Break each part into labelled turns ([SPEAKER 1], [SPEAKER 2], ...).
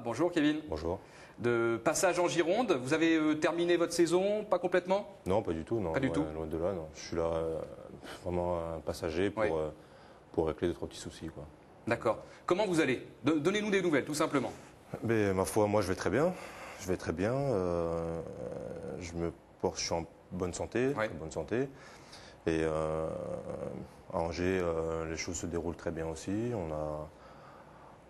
[SPEAKER 1] Bonjour Kevin.
[SPEAKER 2] Bonjour.
[SPEAKER 1] De passage en Gironde, vous avez terminé votre saison, pas complètement?
[SPEAKER 2] Non, pas du tout. Non.
[SPEAKER 1] Pas du tout.
[SPEAKER 2] Loin de là, non. Je suis là vraiment un passager pour régler 2-3 petits soucis, quoi.
[SPEAKER 1] D'accord. Comment vous allez? Donnez-nous des nouvelles, tout simplement.
[SPEAKER 2] Mais ma foi, moi je vais très bien. Je vais très bien. Je suis en bonne santé,
[SPEAKER 1] Ouais.
[SPEAKER 2] très bonne santé. Et à Angers, les choses se déroulent très bien aussi.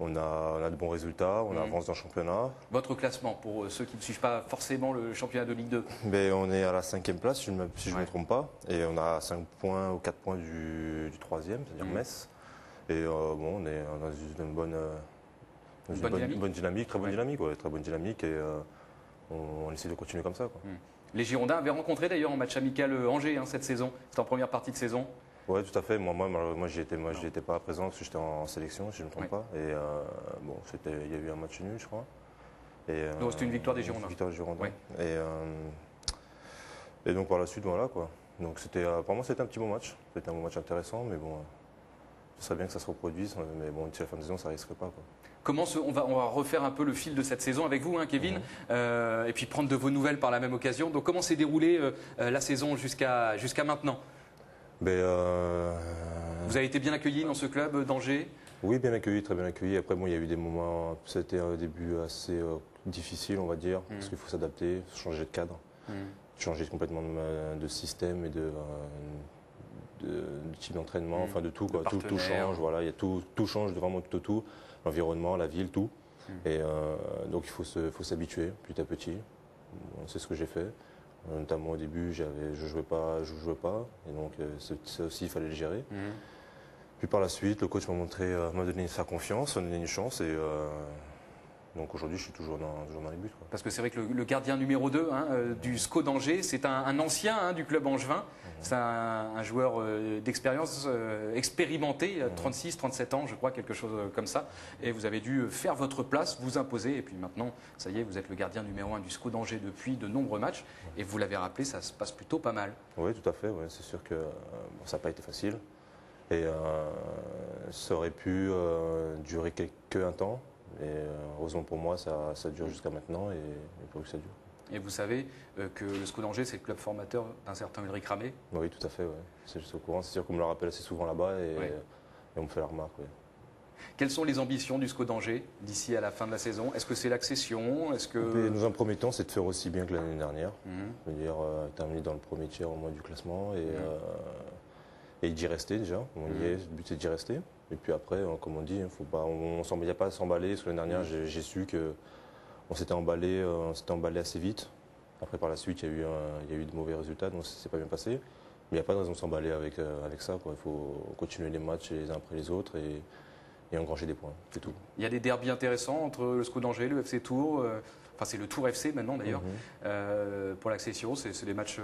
[SPEAKER 2] On a de bons résultats, on avance dans le championnat.
[SPEAKER 1] Votre classement, pour ceux qui ne suivent pas forcément le championnat de Ligue 2.
[SPEAKER 2] Mais on est à la 5e place, si je ne me trompe pas. Et on a 5 points ou 4 points du 3e, c'est-à-dire Metz. Et bon, on a une bonne dynamique, très bonne dynamique, ouais, très bonne dynamique. Et on essaie de continuer comme ça, quoi.
[SPEAKER 1] Les Girondins avaient rencontré d'ailleurs en match amical Angers cette saison. C'était en première partie de saison.
[SPEAKER 2] Oui, tout à fait. Moi, j'y étais pas présent parce que j'étais en sélection, si je ne me trompe pas. Et bon, il y a eu un match nul, je crois.
[SPEAKER 1] Donc c'était une victoire des Girondins.
[SPEAKER 2] Une victoire des Girondins.
[SPEAKER 1] Ouais.
[SPEAKER 2] Et donc par la suite, voilà quoi. Donc pour moi, c'était un petit bon match. C'était un bon match intéressant, mais bon, ce serait bien que ça se reproduise. Mais bon, d'ici la fin de saison, ça risquerait pas, quoi.
[SPEAKER 1] On va refaire un peu le fil de cette saison avec vous, Kevin, et puis prendre de vos nouvelles par la même occasion. Donc comment s'est déroulée la saison jusqu'à maintenant?
[SPEAKER 2] Vous
[SPEAKER 1] Vous avez été bien accueilli dans ce club d'Angers?
[SPEAKER 2] Oui, bien accueilli, très bien accueilli. Après, bon, il y a eu des moments, c'était un début assez difficile, on va dire, parce qu'il faut s'adapter, changer de cadre, changer complètement de système et de type d'entraînement, enfin de tout, quoi. Tout change, voilà, tout change, vraiment tout. L'environnement, la ville, tout. Et donc il faut s'habituer petit à petit. Bon, c'est ce que j'ai fait. Notamment au début, je jouais pas, et donc ça aussi il fallait le gérer. Puis par la suite, le coach m'a donné sa confiance, m'a donné une chance, et donc aujourd'hui je suis toujours dans les buts, quoi.
[SPEAKER 1] Parce que c'est vrai que le gardien numéro 2 du SCO d'Angers, c'est un ancien du club angevin. C'est un joueur d'expérience expérimenté, 36, 37 ans, je crois, quelque chose comme ça. Et vous avez dû faire votre place, vous imposer. Et puis maintenant, ça y est, vous êtes le gardien numéro 1 du SCO d'Angers depuis de nombreux matchs. Et vous l'avez rappelé, ça se passe plutôt pas mal.
[SPEAKER 2] Oui, tout à fait. Ouais. C'est sûr que bon, ça n'a pas été facile. Et ça aurait pu durer qu'un temps. Et heureusement pour moi, ça dure jusqu'à maintenant, et pour que ça dure.
[SPEAKER 1] Et vous savez que le SCO d'Angers, c'est le club formateur d'un certain Ulrich Ramé?
[SPEAKER 2] Oui, tout à fait. Ouais. Je suis au courant. C'est sûr qu'on me le rappelle assez souvent là-bas, et on me fait la remarque. Ouais.
[SPEAKER 1] Quelles sont les ambitions du SCO d'Angers d'ici à la fin de la saison? Est-ce que c'est l'accession?
[SPEAKER 2] Dans un premier temps, c'est de faire aussi bien que l'année dernière. C'est-à-dire terminer dans le premier tiers au moins du classement, et d'y rester déjà. Le but c'est d'y rester. Et puis après, comme on dit, il n'y a pas à s'emballer. Parce que l'année dernière, j'ai su qu'on s'était emballé assez vite. Après, par la suite, il y a eu de mauvais résultats, donc ça ne s'est pas bien passé. Mais il n'y a pas de raison de s'emballer avec ça, quoi. Il faut continuer les matchs les uns après les autres et engranger des points, c'est tout.
[SPEAKER 1] Il y a des derbys intéressants entre le SCO d'Angers, le FC Tours, enfin c'est le Tour FC maintenant d'ailleurs, pour l'accession, c'est des matchs...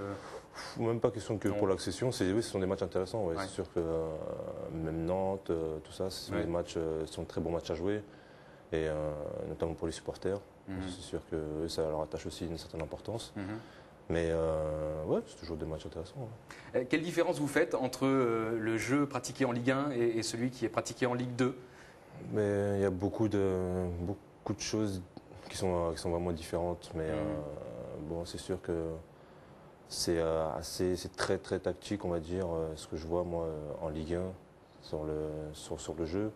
[SPEAKER 2] Même pas question que pour l'accession, ce sont des matchs intéressants. Ouais. Ouais. C'est sûr que même Nantes, tout ça, ce sont de très bons matchs à jouer, et notamment pour les supporters. C'est sûr que ça leur attache aussi une certaine importance. Mais ouais, c'est toujours des matchs intéressants. Ouais.
[SPEAKER 1] Quelle différence vous faites entre le jeu pratiqué en Ligue 1 et celui qui est pratiqué en Ligue 2?
[SPEAKER 2] Mais il y a beaucoup de choses qui sont vraiment différentes. Mais bon, c'est sûr que c'est très très tactique, on va dire, ce que je vois moi en Ligue 1 sur le jeu.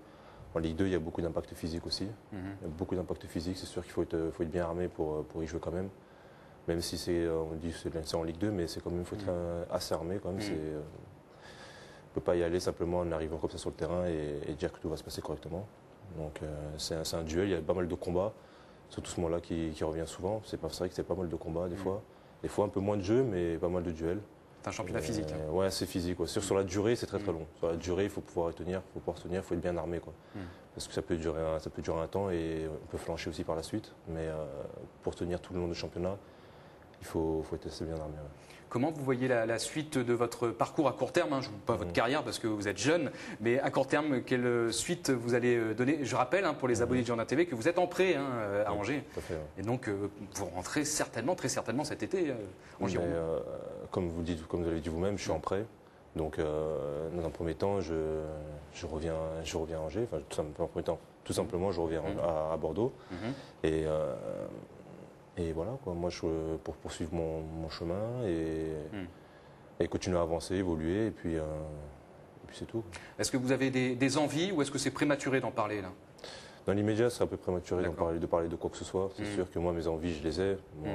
[SPEAKER 2] En Ligue 2, il y a beaucoup d'impact physique aussi. Il y a beaucoup d'impact physique. C'est sûr qu'il faut être bien armé pour y jouer quand même. Même si on dit que c'est en Ligue 2, mais c'est quand même, il faut être assez armé quand même. On ne peut pas y aller simplement en arrivant comme ça sur le terrain et dire que tout va se passer correctement. Donc c'est un duel, il y a pas mal de combats, surtout ce moment-là qui revient souvent. C'est vrai que c'est pas mal de combats des fois. Des fois un peu moins de jeu, mais pas mal de duels.
[SPEAKER 1] C'est un championnat physique.
[SPEAKER 2] Ouais, c'est physique. Ouais. Sur la durée, c'est très très long. Sur la durée, il faut pouvoir tenir, il faut être bien armé, quoi. Parce que ça peut durer un temps, et on peut flancher aussi par la suite. Mais pour tenir tout le long du championnat, il faut être assez bien armé. Ouais.
[SPEAKER 1] Comment vous voyez la suite de votre parcours à court terme? Je ne veux pas votre carrière parce que vous êtes jeune, mais à court terme, quelle suite vous allez donner? Je rappelle pour les abonnés de Girondins TV que vous êtes en prêt à Angers.
[SPEAKER 2] Tout à fait, ouais.
[SPEAKER 1] Et donc vous rentrez certainement, très certainement cet été en Gironde.
[SPEAKER 2] Comme vous l'avez dit vous-même, je suis en prêt. Donc, dans un premier temps, je reviens à Angers. Enfin, tout simplement, je reviens à Bordeaux. Et voilà, quoi. Moi, pour poursuivre mon chemin et continuer à avancer, évoluer, et puis c'est tout.
[SPEAKER 1] Est-ce que vous avez des envies ou est-ce que c'est prématuré d'en parler là?
[SPEAKER 2] Dans l'immédiat, c'est un peu prématuré de parler de quoi que ce soit. C'est sûr que moi, mes envies, je les ai. Moi,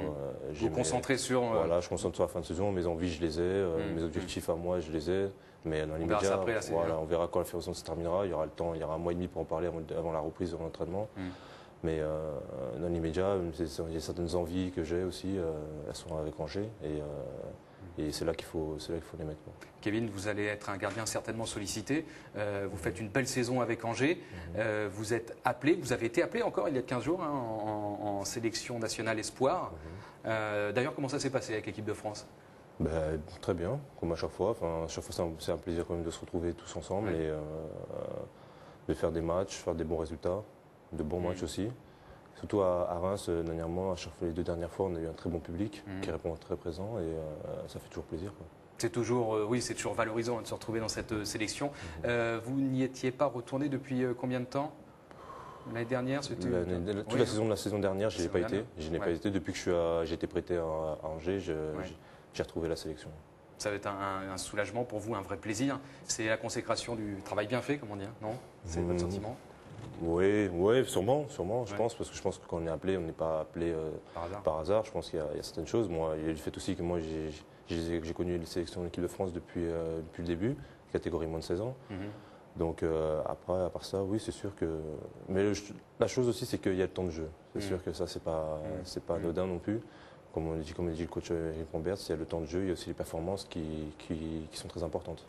[SPEAKER 1] vous concentrez sur...
[SPEAKER 2] Voilà, je concentre sur la fin de saison. Mes envies, je les ai. Mes objectifs à moi, je les ai. Mais dans l'immédiat, voilà, on verra quand la saison se terminera. Il y aura le temps, il y aura un mois et demi pour en parler avant la reprise de l'entraînement. Mais dans l'immédiat, il y a certaines envies que j'ai aussi. Elles sont avec Angers. Et c'est là qu'il faut les mettre.
[SPEAKER 1] Kevin, vous allez être un gardien certainement sollicité. Vous faites une belle saison avec Angers. Vous êtes appelé, vous avez été appelé encore il y a 15 jours en sélection nationale espoir. D'ailleurs, comment ça s'est passé avec l'équipe de France?
[SPEAKER 2] Très bien, comme à chaque fois. Enfin, à chaque fois, c'est un plaisir quand même de se retrouver tous ensemble et de faire des matchs, faire des bons résultats, de bons matchs aussi. Surtout à Reims, dernièrement, à chaque fois, les 2 dernières fois, on a eu un très bon public qui répond très présent et ça fait toujours plaisir, quoi.
[SPEAKER 1] C'est toujours, c'est toujours valorisant de se retrouver dans cette sélection. Vous n'y étiez pas retourné depuis combien de temps? L'année dernière, c'était
[SPEAKER 2] toute la saison dernière, je n'y ai pas été. Je n'ai pas été depuis que j'ai été prêté à Angers. J'ai retrouvé la sélection.
[SPEAKER 1] Ça va être un soulagement pour vous, un vrai plaisir. C'est la consécration du travail bien fait, comme on dit, non? C'est votre sentiment?
[SPEAKER 2] Oui, sûrement, je pense, parce que je pense que quand on est appelé, on n'est pas appelé par hasard. Je pense qu'il y a certaines choses. Moi, il y a le fait aussi que moi, j'ai connu les sélections de l'équipe de France depuis le début, catégorie moins de 16 ans. Donc à part ça, oui, c'est sûr que... Mais la chose aussi, c'est qu'il y a le temps de jeu. C'est sûr que ça, c'est pas anodin non plus. Comme on dit le coach Eric Rombert, il y a le temps de jeu, il y a aussi les performances qui sont très importantes.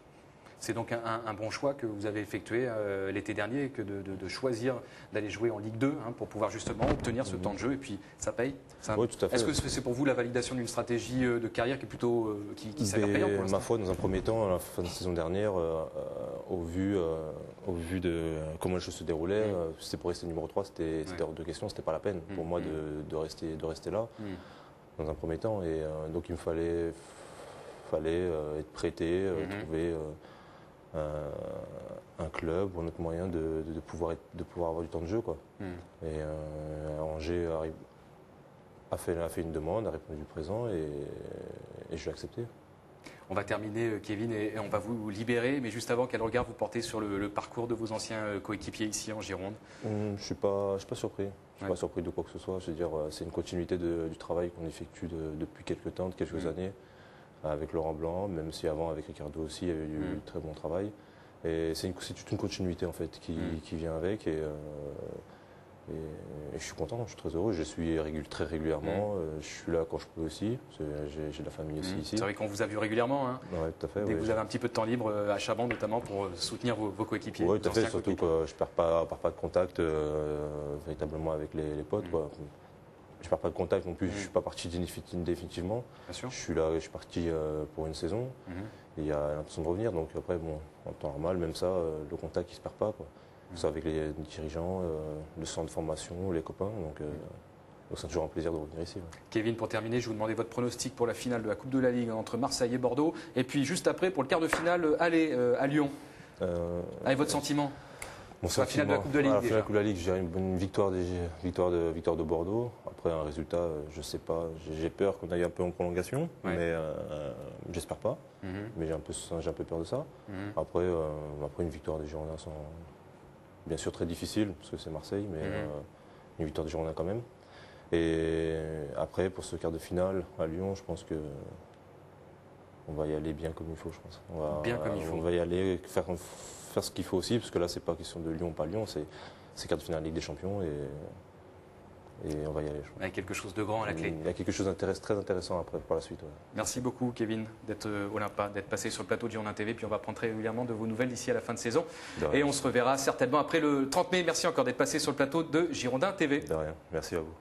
[SPEAKER 1] C'est donc un bon choix que vous avez effectué l'été dernier, que de choisir d'aller jouer en Ligue 2 pour pouvoir justement obtenir ce temps de jeu et puis ça paye.
[SPEAKER 2] Oui, tout à fait.
[SPEAKER 1] Est-ce que c'est pour vous la validation d'une stratégie de carrière qui est plutôt qui s'avère payante pour l'instant?
[SPEAKER 2] Ma foi, dans un premier temps, à la fin de saison dernière, au vu de comment les choses se déroulaient, si c'était pour rester numéro 3, c'était hors de question, c'était pas la peine pour moi de rester là dans un premier temps. Et donc il me fallait être prêté, trouver un club ou un autre moyen de pouvoir avoir du temps de jeu, quoi. Et Angers a fait une demande, a répondu présent et je l'ai accepté.
[SPEAKER 1] On va terminer, Kevin, et on va vous libérer. Mais juste avant, quel regard vous portez sur le parcours de vos anciens coéquipiers ici en Gironde?
[SPEAKER 2] Je ne suis pas surpris. Je ne suis pas surpris de quoi que ce soit. Je veux dire, c'est une continuité du travail qu'on effectue depuis quelques temps, de quelques années, avec Laurent Blanc, même si avant, avec Ricardo aussi, il y avait eu très bon travail. Et c'est toute une continuité en fait qui vient avec. Et je suis content, je suis très heureux. Je suis très régulièrement. Je suis là quand je peux aussi. J'ai de la famille aussi ici.
[SPEAKER 1] C'est vrai qu'on vous a vu régulièrement. Hein.
[SPEAKER 2] Ouais, tout à fait.
[SPEAKER 1] Dès que vous avez un petit peu de temps libre à Chaban, notamment pour soutenir vos coéquipiers.
[SPEAKER 2] Oui, tout à fait. Surtout que je ne perds pas de contact véritablement avec les potes. Quoi. Je ne perds pas de contact non plus. Je ne suis pas parti définitivement.
[SPEAKER 1] Bien sûr.
[SPEAKER 2] Je suis parti pour une saison. Et il y a l'impression de revenir. Donc après, bon, en temps normal, même ça, le contact, il ne se perd pas, quoi. Ça avec les dirigeants, le centre de formation, les copains. Donc c'est toujours un plaisir de revenir ici. Ouais.
[SPEAKER 1] Kevin, pour terminer, je vous demandais votre pronostic pour la finale de la Coupe de la Ligue entre Marseille et Bordeaux. Et puis juste après, pour le quart de finale, aller à Lyon. Avec votre sentiment?
[SPEAKER 2] La finale de la Coupe de la Ligue. La finale de la Coupe de la Ligue, j'ai une victoire de Bordeaux. Après, un résultat, je ne sais pas. J'ai peur qu'on aille un peu en prolongation, mais j'espère pas. Mais j'ai un peu peur de ça. Après, une victoire des Girondins sont bien sûr très difficile, parce que c'est Marseille, mais une victoire des Girondins quand même. Et après, pour ce quart de finale à Lyon, je pense que on va y aller bien comme il faut, je pense. On va y aller faire ce qu'il faut aussi, parce que là, c'est pas question de Lyon, pas Lyon, c'est quart de finale Ligue des Champions et on va y aller.
[SPEAKER 1] Avec quelque chose de grand à la clé.
[SPEAKER 2] Il y a quelque chose de très intéressant après, par la suite. Ouais.
[SPEAKER 1] Merci beaucoup, Kevin, d'être d'être passé sur le plateau de Girondin TV. Puis on va prendre très régulièrement de vos nouvelles d'ici à la fin de saison. Et on se reverra certainement après le 30 mai. Merci encore d'être passé sur le plateau de Girondin TV.
[SPEAKER 2] De rien. Merci à vous.